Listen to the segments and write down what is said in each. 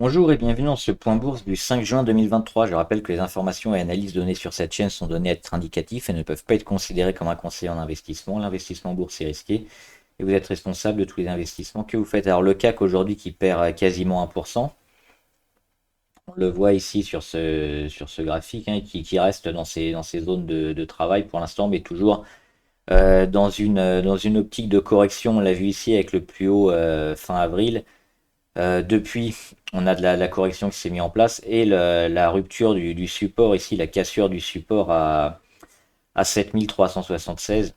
Bonjour et bienvenue dans ce point bourse du 5 juin 2023. Je rappelle que les informations et analyses données sur cette chaîne sont données à être indicatifs et ne peuvent pas être considérées comme un conseil en investissement. L'investissement en bourse est risqué et vous êtes responsable de tous les investissements que vous faites. Alors le CAC aujourd'hui qui perd quasiment 1%, on le voit ici sur ce graphique, hein, qui reste dans ces zones de travail pour l'instant, mais toujours dans une optique de correction. On l'a vu ici avec le plus haut fin avril. Depuis, on a de la correction qui s'est mise en place et la rupture du support ici, la cassure du support à 7376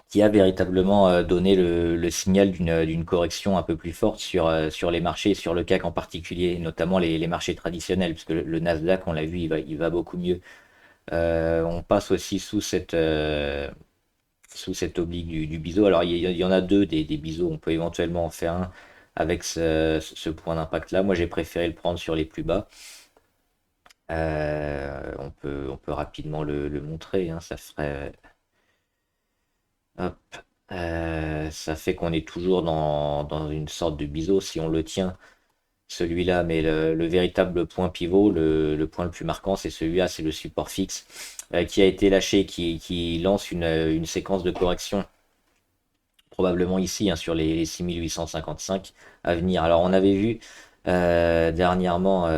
qui a véritablement donné le signal d'une correction un peu plus forte sur les marchés, sur le CAC en particulier, notamment les marchés traditionnels, puisque le Nasdaq, on l'a vu, il va beaucoup mieux. On passe aussi sous cette oblique du biseau. Alors il y en a deux des biseaux, on peut éventuellement en faire un avec ce point d'impact là. Moi j'ai préféré le prendre sur les plus bas. On peut rapidement le montrer, hein, ça ferait. Hop. Ça fait qu'on est toujours dans une sorte de biseau si on le tient, celui-là, mais le véritable point pivot, le point le plus marquant, c'est celui-là, c'est le support fixe qui a été lâché, qui lance une séquence de correction probablement ici, hein, sur les 6855 à venir. Alors on avait vu dernièrement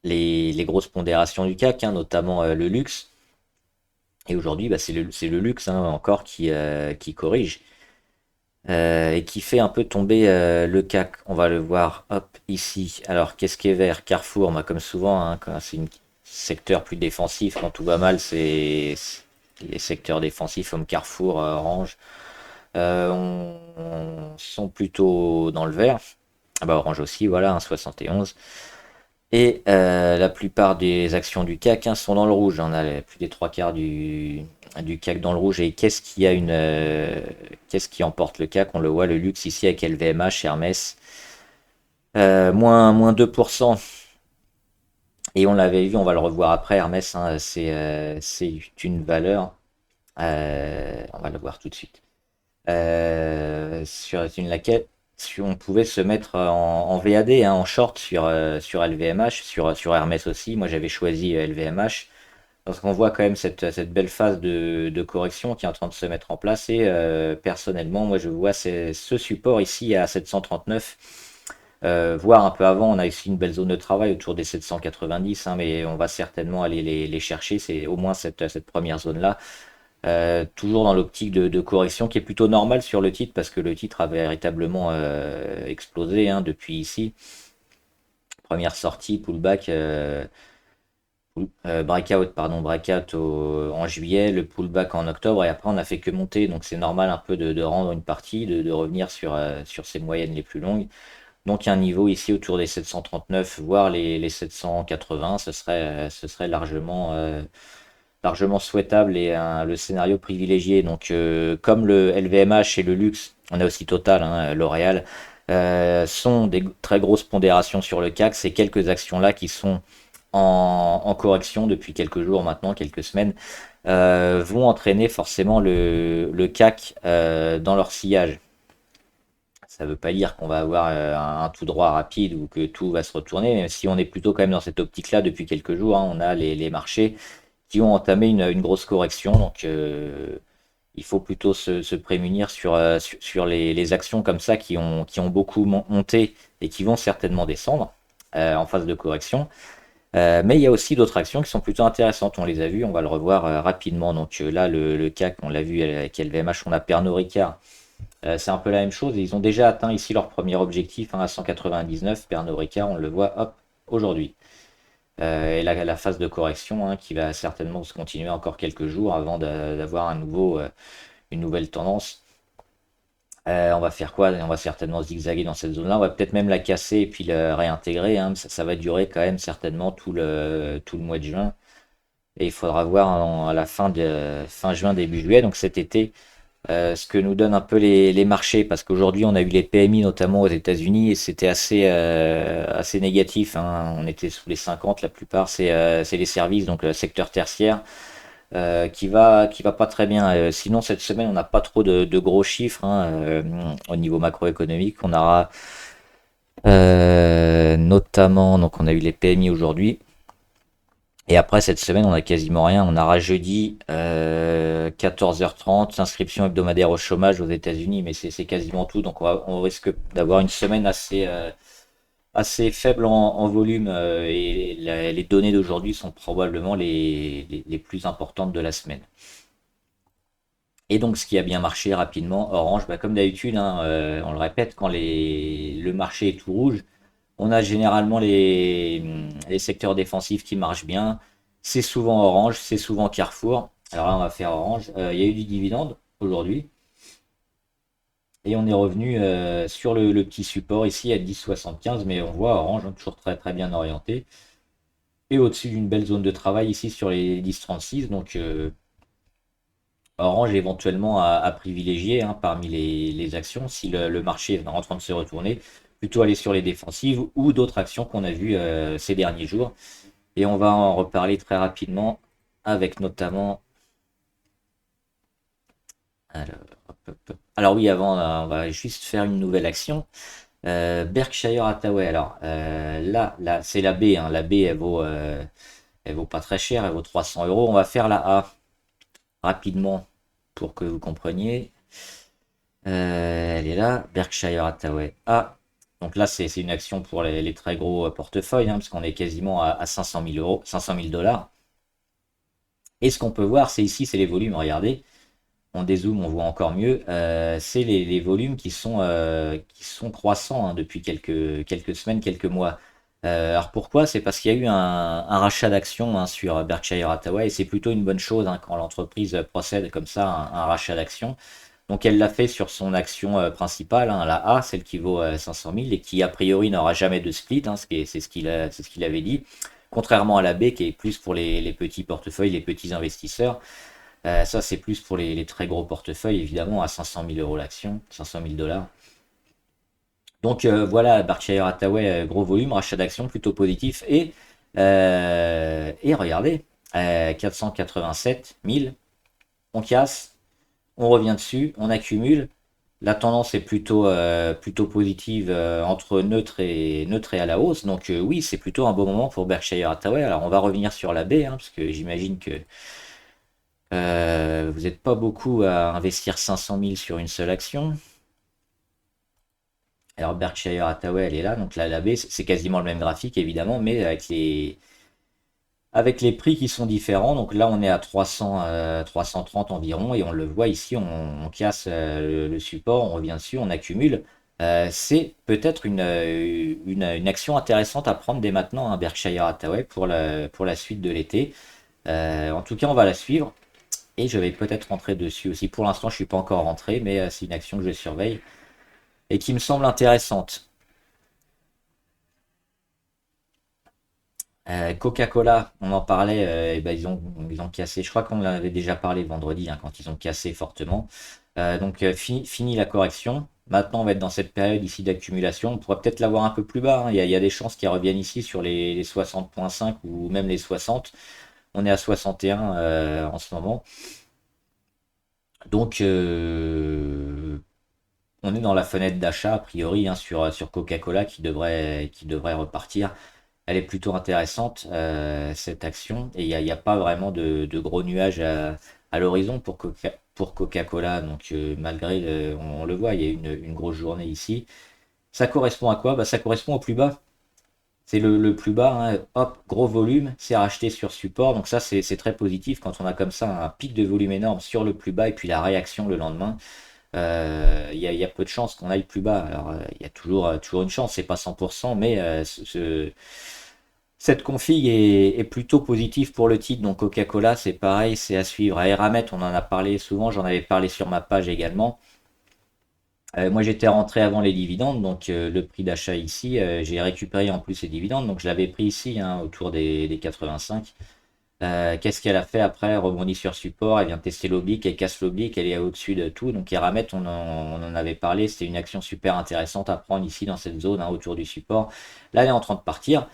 les grosses pondérations du CAC, hein, notamment le luxe. Et aujourd'hui, bah, c'est le luxe, hein, encore qui corrige et qui fait un peu tomber le CAC. On va le voir, hop, ici. Alors, qu'est-ce qui est vert? Carrefour, bah, comme souvent, hein, quand c'est un secteur plus défensif, quand tout va mal, c'est les secteurs défensifs comme Carrefour, Orange, sont plutôt dans le vert. Ah bah, Orange aussi, voilà, 1,71. Et la plupart des actions du CAC, hein, sont dans le rouge. On a plus des trois quarts du CAC dans le rouge. Et qu'est-ce qui emporte le CAC? On le voit, le luxe ici avec LVMH, Hermès, moins 2%. Et on l'avait vu, on va le revoir après, Hermès, hein, c'est une valeur. On va le voir tout de suite. Sur une laquelle si on pouvait se mettre en VAD, hein, en short sur LVMH, sur Hermès aussi. Moi j'avais choisi LVMH parce qu'on voit quand même cette belle phase de correction qui est en train de se mettre en place. Et personnellement, moi je vois ce support ici à 739, voire un peu avant. On a ici une belle zone de travail autour des 790, hein, mais on va certainement aller les chercher. C'est au moins cette première zone-là. Toujours dans l'optique de correction qui est plutôt normale sur le titre parce que le titre a véritablement explosé, hein, depuis ici. Première sortie, pullback, breakout, pardon, breakout en juillet, le pullback en octobre et après on a fait que monter. Donc c'est normal un peu de rendre une partie, de revenir sur ces moyennes les plus longues. Donc un niveau ici autour des 739, voire les 780, ce serait largement souhaitable et le scénario privilégié. Donc, comme le LVMH et le luxe, on a aussi Total, hein, L'Oréal, sont des très grosses pondérations sur le CAC. Ces quelques actions-là qui sont en correction depuis quelques jours maintenant, quelques semaines, vont entraîner forcément le CAC dans leur sillage. Ça ne veut pas dire qu'on va avoir un tout droit rapide ou que tout va se retourner, même si on est plutôt quand même dans cette optique-là depuis quelques jours, hein. On a les marchés qui ont entamé une grosse correction. Donc, il faut plutôt se prémunir sur les actions comme ça qui ont beaucoup monté et qui vont certainement descendre en phase de correction. Mais il y a aussi d'autres actions qui sont plutôt intéressantes. On les a vues, on va le revoir rapidement. Donc là, le CAC, on l'a vu avec LVMH, on a Pernod Ricard. C'est un peu la même chose. Ils ont déjà atteint ici leur premier objectif, hein, à 199. Pernod Ricard, on le voit, hop, aujourd'hui. Et la phase de correction, hein, qui va certainement se continuer encore quelques jours avant d'avoir une nouvelle tendance. On va faire quoi? On va certainement zigzaguer dans cette zone-là. On va peut-être même la casser et puis la réintégrer, hein. Ça va durer quand même certainement tout le mois de juin. Et il faudra voir à la fin juin, début juillet, donc cet été, ce que nous donnent un peu les marchés, parce qu'aujourd'hui on a eu les PMI notamment aux États-Unis et c'était assez négatif, hein. On était sous les 50, la plupart c'est les services, donc le secteur tertiaire, qui va pas très bien. Sinon cette semaine on n'a pas trop de gros chiffres, hein, au niveau macroéconomique. On aura Notamment, donc on a eu les PMI aujourd'hui. Et après, cette semaine, on a quasiment rien. On aura jeudi 14h30, inscription hebdomadaire au chômage aux États-Unis, mais c'est quasiment tout. Donc on risque d'avoir une semaine assez faible en volume et les données d'aujourd'hui sont probablement les plus importantes de la semaine. Et donc ce qui a bien marché rapidement, Orange, bah, comme d'habitude, hein, on le répète, quand le marché est tout rouge, on a généralement les secteurs défensifs qui marchent bien. C'est souvent Orange, c'est souvent Carrefour. Alors là, on va faire Orange. Il y a eu du dividende aujourd'hui. Et on est revenu sur le petit support ici à 10,75. Mais on voit Orange, hein, toujours très très bien orienté. Et au-dessus d'une belle zone de travail ici sur les 10,36. Donc Orange éventuellement à privilégier, hein, parmi les actions si le marché est en train de se retourner. Plutôt aller sur les défensives ou d'autres actions qu'on a vues ces derniers jours. Et on va en reparler très rapidement avec notamment. Alors, hop, hop, hop. Alors oui, avant, on va juste faire une nouvelle action. Berkshire Hathaway. Alors là, c'est la B, hein. La B, elle vaut pas très cher, elle vaut 300 euros. On va faire la A rapidement pour que vous compreniez. Elle est là, Berkshire Hathaway A. Donc là, c'est une action pour les très gros portefeuilles, hein, parce qu'on est quasiment à 500 000 euros, 500 000 dollars. Et ce qu'on peut voir, c'est ici, c'est les volumes. Regardez, on dézoome, on voit encore mieux. C'est les volumes qui sont croissants, hein, depuis quelques semaines, quelques mois. Alors pourquoi? C'est parce qu'il y a eu un rachat d'actions, hein, sur Berkshire Hathaway et c'est plutôt une bonne chose, hein, quand l'entreprise procède comme ça à un rachat d'actions. Donc elle l'a fait sur son action principale, hein, la A, celle qui vaut 500 000 et qui a priori n'aura jamais de split, hein, c'est ce qu'il avait dit. Contrairement à la B qui est plus pour les petits portefeuilles, les petits investisseurs. Ça c'est plus pour les très gros portefeuilles, évidemment, à 500 000 euros l'action, 500 000 dollars. Donc voilà, Berkshire Hathaway, gros volume, rachat d'actions plutôt positif. Et regardez, 487 000, on casse, on revient dessus, on accumule. La tendance est plutôt positive, entre neutre et à la hausse. Donc oui, c'est plutôt un bon moment pour Berkshire Hathaway. Alors on va revenir sur la B, hein, parce que j'imagine que vous n'êtes pas beaucoup à investir 500 000 sur une seule action. Alors Berkshire Hathaway, elle est là. Donc là, la B, c'est quasiment le même graphique, évidemment, mais avec les prix qui sont différents. Donc là, on est à 330 environ et on le voit ici, on casse le support, on revient dessus, on accumule. C'est peut-être une action intéressante à prendre dès maintenant, hein, Berkshire Hathaway, pour la suite de l'été. En tout cas, on va la suivre et je vais peut-être rentrer dessus aussi. Pour l'instant, je ne suis pas encore rentré, mais c'est une action que je surveille et qui me semble intéressante. Coca-Cola, on en parlait, et ben ils ont cassé. Je crois qu'on en avait déjà parlé vendredi, hein, quand ils ont cassé fortement. Donc fini la correction. Maintenant, on va être dans cette période ici d'accumulation. On pourrait peut-être l'avoir un peu plus bas, hein. Il y a des chances qu'ils reviennent ici sur les 60,5 ou même les 60. On est à 61 en ce moment. Donc on est dans la fenêtre d'achat a priori, hein, sur Coca-Cola qui devrait repartir. Elle est plutôt intéressante, cette action, et il y a pas vraiment de gros nuages à l'horizon pour Coca-Cola. Donc malgré, on le voit, il y a une grosse journée ici. Ça correspond à quoi? Bah, ça correspond au plus bas. C'est le plus bas, hein. Hop, gros volume, c'est racheté sur support. Donc ça, c'est très positif quand on a comme ça un pic de volume énorme sur le plus bas et puis la réaction le lendemain. Il y a peu de chances qu'on aille plus bas. Alors, il y a toujours une chance, c'est pas 100%, mais cette config est plutôt positive pour le titre. Donc Coca-Cola, c'est pareil, c'est à suivre. À Eramet, on en a parlé souvent, j'en avais parlé sur ma page également. Moi, j'étais rentré avant les dividendes, donc le prix d'achat ici, j'ai récupéré en plus les dividendes, donc je l'avais pris ici, hein, autour des 85. Qu'est-ce qu'elle a fait après? Elle rebondit sur support, elle vient tester l'oblique, elle casse l'oblique, elle est au-dessus de tout. Donc Eramet, on en avait parlé, c'était une action super intéressante à prendre ici dans cette zone, hein, autour du support. Là, elle est en train de partir.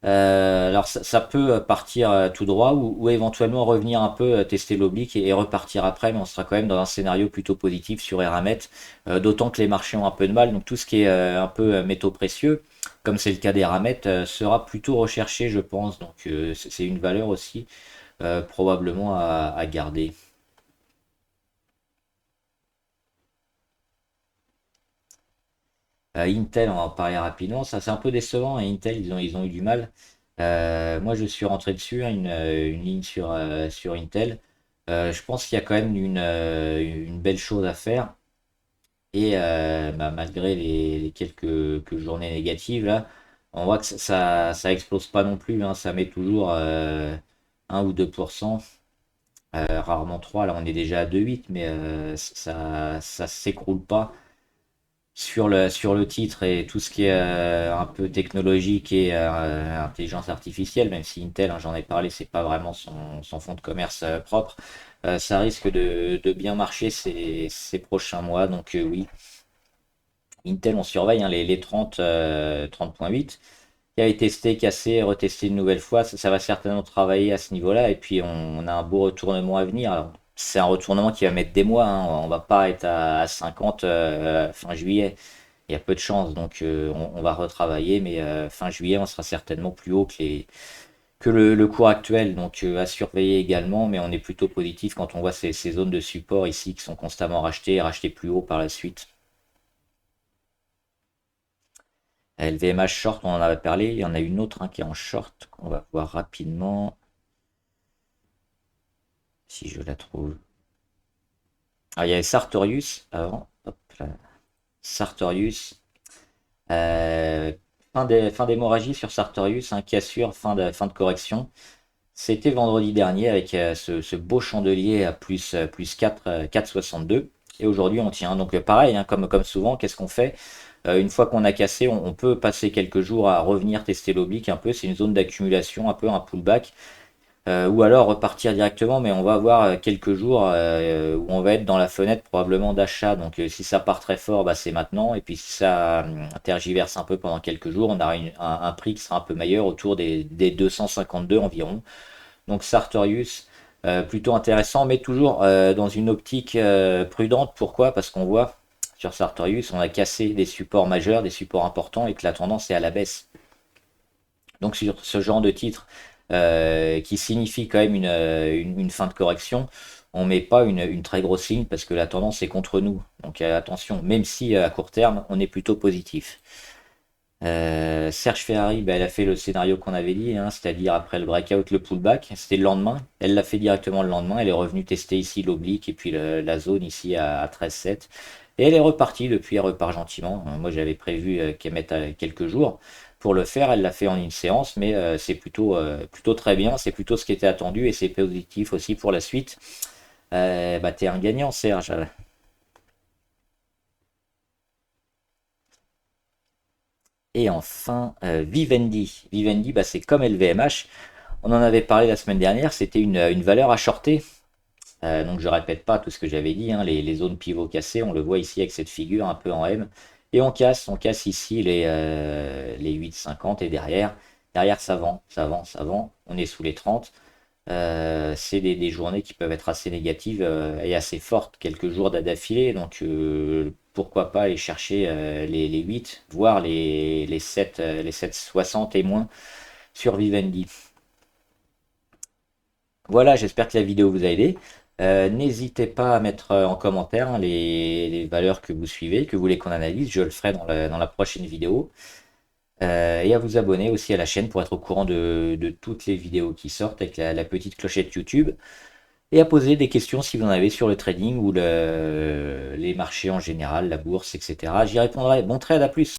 Alors ça peut partir tout droit ou éventuellement revenir un peu tester l'oblique et repartir après, mais on sera quand même dans un scénario plutôt positif sur Eramet, d'autant que les marchés ont un peu de mal, donc tout ce qui est un peu métaux précieux, comme c'est le cas d'Eramet, sera plutôt recherché, je pense, donc c'est une valeur aussi probablement à garder. Intel, on va en parler rapidement. Ça, c'est un peu décevant, hein. Intel, ils ont eu du mal. Moi, je suis rentré dessus, hein, une ligne sur Intel. Je pense qu'il y a quand même une belle chose à faire. Et bah, malgré les quelques journées négatives, là, on voit que ça explose pas non plus, hein. Ça met toujours 1 ou 2%, rarement 3. Là, on est déjà à 2,8, mais ça s'écroule pas sur le titre et tout ce qui est un peu technologique et intelligence artificielle, même si Intel, hein, j'en ai parlé, c'est pas vraiment son fonds de commerce propre, ça risque de bien marcher ces prochains mois. Donc oui, Intel, on surveille, hein, les 30, 30,8 qui a été testé, cassé, retesté une nouvelle fois. Ça va certainement travailler à ce niveau-là. Et puis, on a un beau retournement à venir. Alors, c'est un retournement qui va mettre des mois, hein. On va pas être à 50 fin juillet. Il y a peu de chances. Donc, on va retravailler. Mais fin juillet, on sera certainement plus haut que le cours actuel. Donc, à surveiller également. Mais on est plutôt positif quand on voit ces zones de support ici qui sont constamment rachetées et rachetées plus haut par la suite. LVMH short, on en avait parlé. Il y en a une autre, hein, qui est en short qu'on va voir rapidement si je la trouve. Ah, il y avait Sartorius avant. Hop là. Sartorius. Euh, fin d'hémorragie sur Sartorius, hein, qui assure fin de correction. C'était vendredi dernier avec ce beau chandelier à plus 4, 4,62. Et aujourd'hui, on tient. Donc, pareil, hein, comme souvent, qu'est-ce qu'on fait? Une fois qu'on a cassé, on peut passer quelques jours à revenir tester l'oblique un peu. C'est une zone d'accumulation, un peu un pullback. Ou alors repartir directement, mais on va avoir quelques jours où on va être dans la fenêtre probablement d'achat. Donc si ça part très fort, bah, c'est maintenant. Et puis si ça tergiverse un peu pendant quelques jours, on aura un prix qui sera un peu meilleur autour des 252 environ. Donc Sartorius, plutôt intéressant, mais toujours dans une optique prudente. Pourquoi? Parce qu'on voit sur Sartorius, on a cassé des supports majeurs, des supports importants et que la tendance est à la baisse. Donc sur ce genre de titre qui signifie quand même une fin de correction, on met pas une très grosse ligne parce que la tendance est contre nous. Donc attention, même si à court terme on est plutôt positif. Serge Ferrari, bah, elle a fait le scénario qu'on avait dit, hein, c'est-à-dire après le breakout, le pullback, c'était le lendemain. Elle l'a fait directement le lendemain. Elle est revenue tester ici l'oblique et puis la zone ici à 13,7. Et elle est repartie depuis, elle repart gentiment. Moi j'avais prévu qu'elle mette quelques jours pour le faire. Elle l'a fait en une séance, mais c'est plutôt très bien. C'est plutôt ce qui était attendu et c'est positif aussi pour la suite. Bah, t'es un gagnant, Serge. Et enfin, Vivendi. Vivendi, bah, c'est comme LVMH. On en avait parlé la semaine dernière, c'était une valeur à shorter. Donc je répète pas tout ce que j'avais dit, hein, les zones pivot cassées, on le voit ici avec cette figure un peu en M. Et on casse ici les 8,50 et derrière ça vend, ça vend, ça vend. On est sous les 30. C'est des journées qui peuvent être assez négatives et assez fortes, quelques jours d'affilée. Donc pourquoi pas aller chercher les 8, voire les 7, les 7,60 et moins sur Vivendi. Voilà, j'espère que la vidéo vous a aidé. N'hésitez pas à mettre en commentaire, hein, les valeurs que vous suivez, que vous voulez qu'on analyse. Je le ferai dans la prochaine vidéo. Et à vous abonner aussi à la chaîne pour être au courant de toutes les vidéos qui sortent avec la petite clochette YouTube. Et à poser des questions si vous en avez sur le trading ou les marchés en général, la bourse, etc. J'y répondrai. Bon trade, à plus!